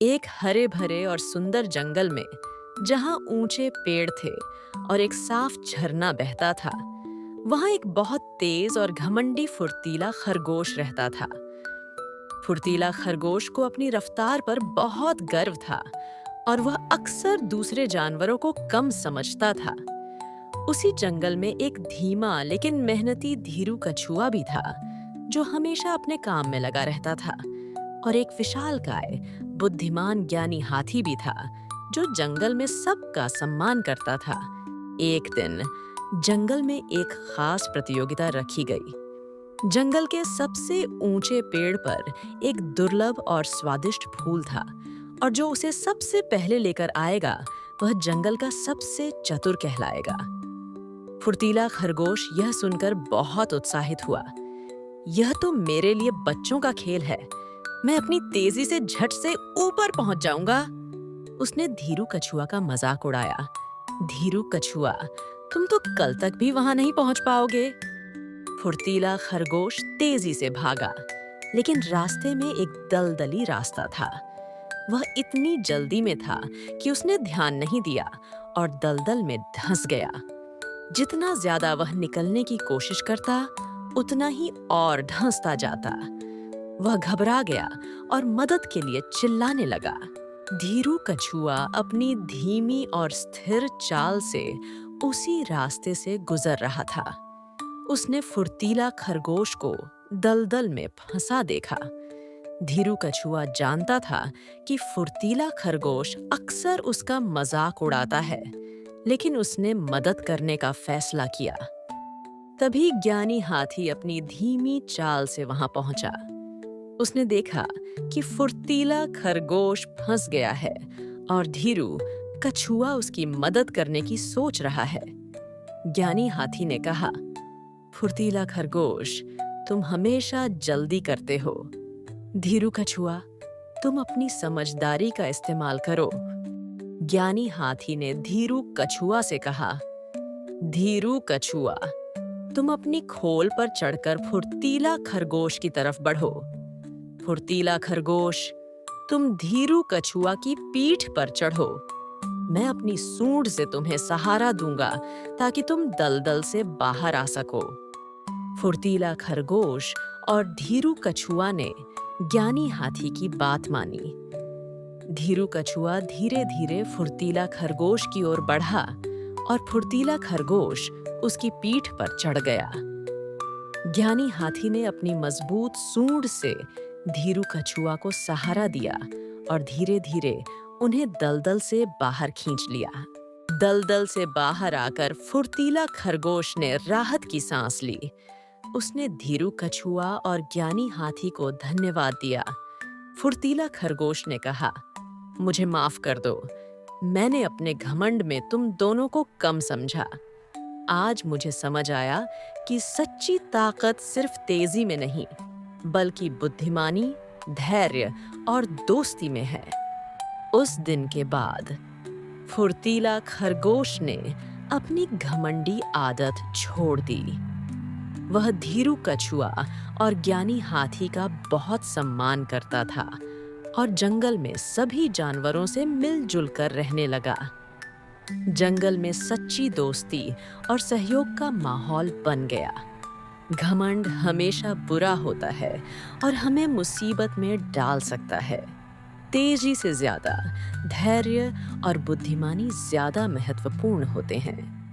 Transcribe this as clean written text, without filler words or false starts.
एक हरे भरे और सुंदर जंगल में जहां ऊंचे पेड़ थे और एक साफ झरना बहता था, वहां एक बहुत तेज और घमंडी फुर्तीला खरगोश रहता था। फुर्तीला खरगोश को अपनी रफ्तार पर बहुत गर्व था और वह अक्सर दूसरे जानवरों को कम समझता था। उसी जंगल में एक धीमा लेकिन मेहनती धीरू कछुआ भी था, जो हमेशा अपने काम में लगा रहता था। और एक विशालकाय बुद्धिमान ज्ञानी हाथी भी था, जो जंगल में सबका सम्मान करता था। एक दिन जंगल में एक खास प्रतियोगिता रखी गई। जंगल के सबसे ऊंचे पेड़ पर एक दुर्लभ और स्वादिष्ट फूल था, और जो उसे सबसे पहले लेकर आएगा वह जंगल का सबसे चतुर कहलाएगा। फुर्तीला खरगोश यह सुनकर बहुत उत्साहित हुआ। यह तो मेरे लिए बच्चों का खेल है, मैं अपनी तेजी से झट से ऊपर पहुंच जाऊंगा। उसने धीरू कछुआ का मजाक उड़ाया। धीरू कछुआ, तुम तो कल तक भी वहां नहीं पहुंच पाओगे। फुर्तीला खरगोश तेजी से भागा, लेकिन रास्ते में एक दलदली रास्ता था। वह इतनी जल्दी में था कि उसने ध्यान नहीं दिया और दलदल में धंस गया। जितना ज्यादा वह निकलने की कोशिश करता, उतना ही और धंसता जाता। वह घबरा गया और मदद के लिए चिल्लाने लगा। धीरू कछुआ अपनी धीमी और स्थिर चाल से उसी रास्ते से गुजर रहा था। उसने फुर्तीला खरगोश को दलदल में फंसा देखा। धीरू कछुआ जानता था कि फुर्तीला खरगोश अक्सर उसका मजाक उड़ाता है, लेकिन उसने मदद करने का फैसला किया। तभी ज्ञानी हाथी अपनी धीमी चाल से वहां पहुंचा। उसने देखा कि फुर्तीला खरगोश फंस गया है और धीरू कछुआ उसकी मदद करने की सोच रहा है। ज्ञानी हाथी ने कहा, फुर्तीला खरगोश, तुम हमेशा जल्दी करते हो। धीरू कछुआ, तुम अपनी समझदारी का इस्तेमाल करो। ज्ञानी हाथी ने धीरू कछुआ से कहा, धीरू कछुआ, तुम अपनी खोल पर चढ़कर फुर्तीला खरगोश की तरफ बढ़ो। फुर्तीला खरगोश, तुम धीरू कछुआ की पीठ पर चढ़ो। मैं अपनी सूंड से तुम्हें सहारा दूंगा ताकि तुम दलदल से बाहर आ सको। फुर्तीला खरगोश और धीरू कछुआ ने ज्ञानी हाथी की बात मानी। धीरू कछुआ धीरे धीरे फुर्तीला खरगोश की ओर बढ़ा और फुर्तीला खरगोश उसकी पीठ पर चढ़ गया। ज्ञानी हाथी ने अपनी मजबूत सूंड से धीरू कछुआ को सहारा दिया और धीरे धीरे उन्हें दलदल से बाहर खींच लिया। दलदल से बाहर आकर फुर्तीला खरगोश ने राहत की सांस ली। उसने धीरू कछुआ और ज्ञानी हाथी को धन्यवाद दिया। फुर्तीला खरगोश ने कहा, मुझे माफ कर दो, मैंने अपने घमंड में तुम दोनों को कम समझा। आज मुझे समझ आया कि सच्ची ताकत सिर्फ तेजी में नहीं, बल्कि बुद्धिमानी, धैर्य और दोस्ती में है। उस दिन के बाद फुर्तीला खरगोश ने अपनी घमंडी आदत छोड़ दी। वह धीरू कछुआ और ज्ञानी हाथी का बहुत सम्मान करता था और जंगल में सभी जानवरों से मिलजुल कर रहने लगा। जंगल में सच्ची दोस्ती और सहयोग का माहौल बन गया। घमंड हमेशा बुरा होता है और हमें मुसीबत में डाल सकता है। तेजी से ज्यादा धैर्य और बुद्धिमानी ज्यादा महत्वपूर्ण होते हैं।